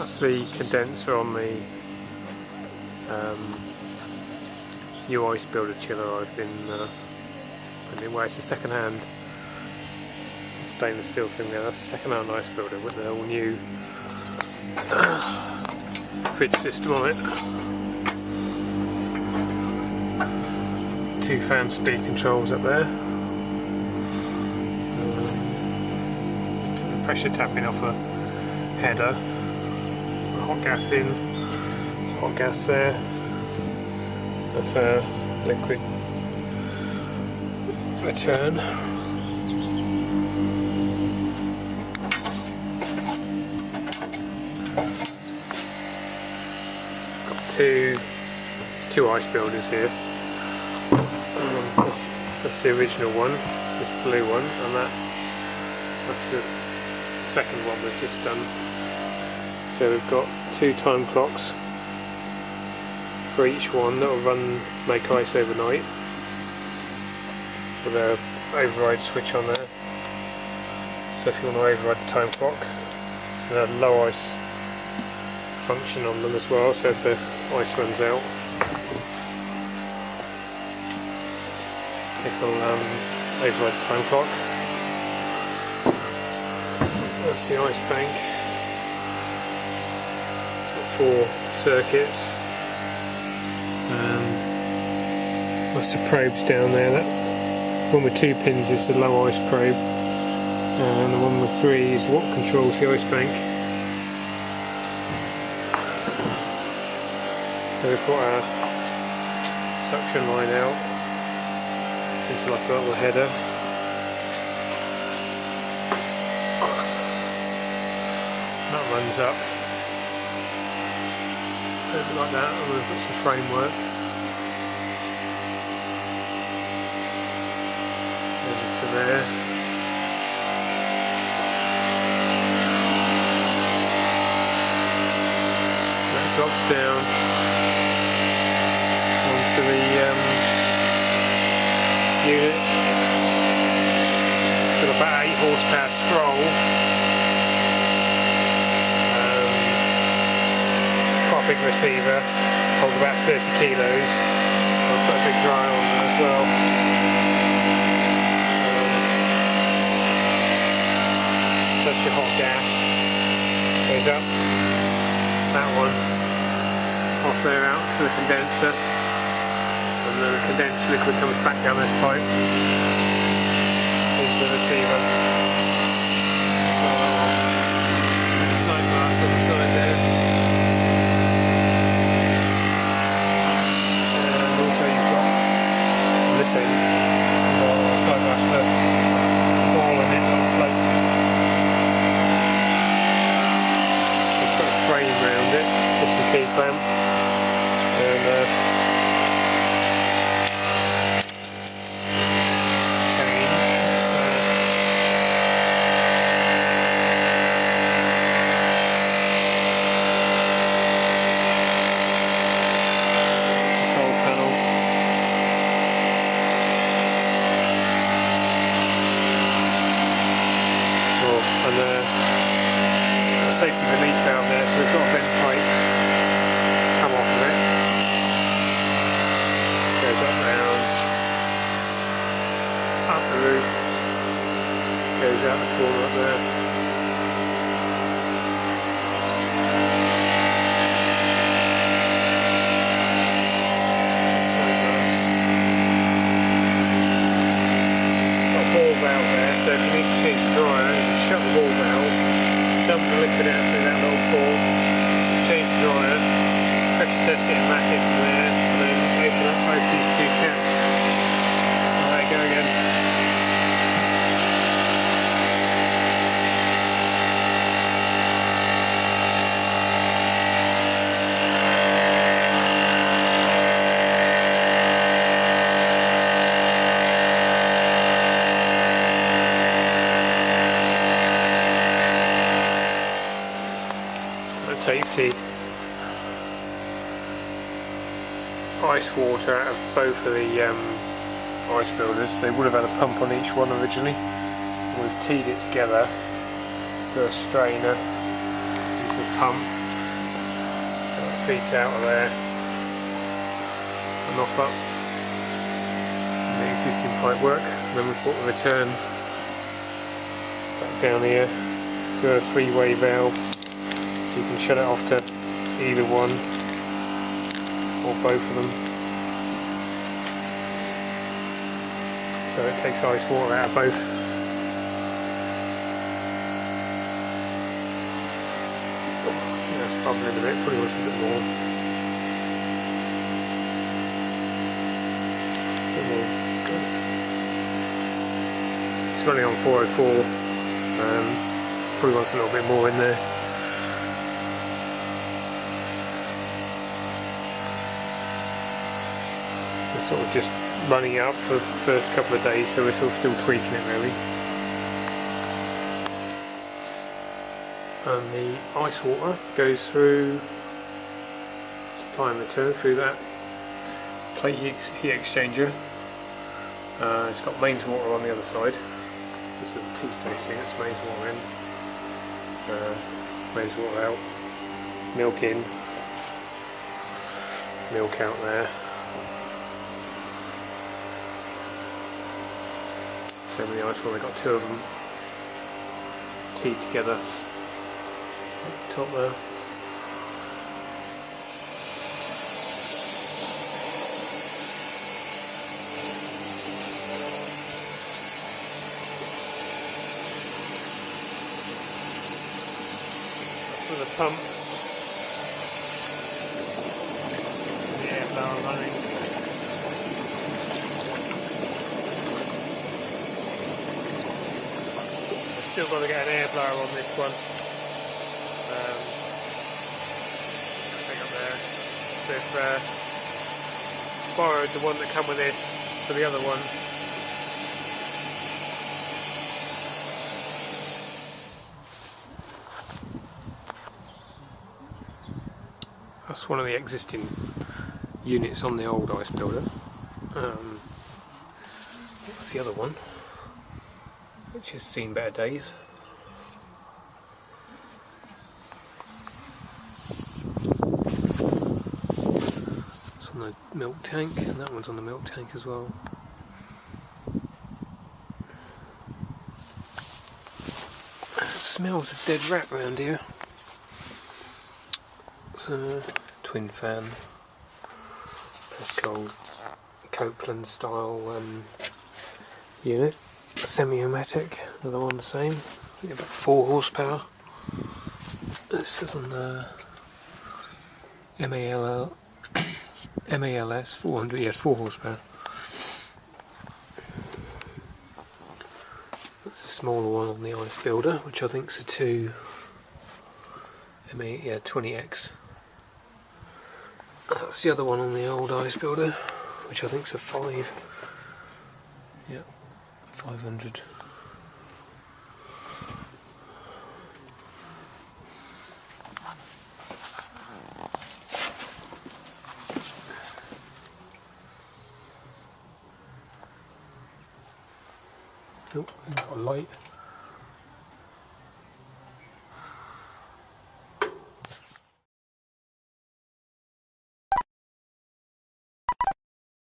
That's the condenser on the new ice builder chiller I've been putting in. Well, it's a second-hand stainless steel thing there. That's a second-hand ice builder with the whole new fridge system on it. 2 fan speed controls up there. Pressure tapping off a header. Hot gas in. There's hot gas there. That's a liquid return. Got two ice builders here. That's the original one, this blue one, and that's the second one we've just done. So we've got 2 time clocks for each one that will make ice overnight, with a override switch on there. So if you want to override the time clock, and a low ice function on them as well, so if the ice runs out, it'll override the time clock. That's the ice bank. It's got 4 circuits. That's the probes down there. That one with 2 pins is the low ice probe, and the one with 3 is what controls the ice bank. So we've got our suction line out into like a little header. That runs up like that, and we've got some framework over to there. That drops down onto the unit. Got about 8 horsepower scroll. Quite a big receiver, holds about 30 kilos. I've got a big dryer on there as well. That's your hot gas. Goes up. That one. Off there out to the condenser. And then the condensed liquid comes back down this pipe into the receiver. There's a side glass on the side there. This end, I'll try to the ball in it that'll float. We've got a frame around it, just a key clamp, and chain. Control panel. And a safety relief valve there, so we've got a vent pipe come off of it. Goes up round, up the roof, goes out the corner up there. Ball valve there, so if you need to change the dryer, you can shut the ball valve, dump the liquid out through that little port, change the dryer, pressure test it and rack it from there, and then open up both these 2 caps. And there you go again. Takes the ice water out of both of the ice builders. They would have had a pump on each one originally. We've teed it together through a strainer into the pump. feeds out of there and off up the existing pipe work. And then we put the return back down here through a three-way valve, so you can shut it off to either one or both of them. So it takes ice water out of both. That's bubbling a bit, probably wants a bit more. It's running on 404, probably wants a little bit more in there. We're sort of just running it up for the first couple of days, so we're sort of still tweaking it really. And the ice water goes through supply and return through that plate heat exchanger. It's got mains water on the other side. Just a two-stage thing, that's mains water in, mains water out, milk in, milk out there. So many ice water, they've got two of them teed together at the top there. For the pump, the air blower running. Still got to get an air blower on this one. Thing up there. They've borrowed the one that come with this for the other one. That's one of the existing units on the old ice builder. That's the other one, which has seen better days. It's on the milk tank, and that one's on the milk tank as well. It smells of dead rat around here. It's a twin fan, Pescold Copeland style unit. Semi-automatic, another one the same. I think about 4 horsepower. It says on the MALS 400, yes, 4 horsepower. That's a smaller one on the ice builder, which I think is a 20X. That's the other one on the old ice builder, which I think is a 5. Yeah. 500. Oh, we've got a light.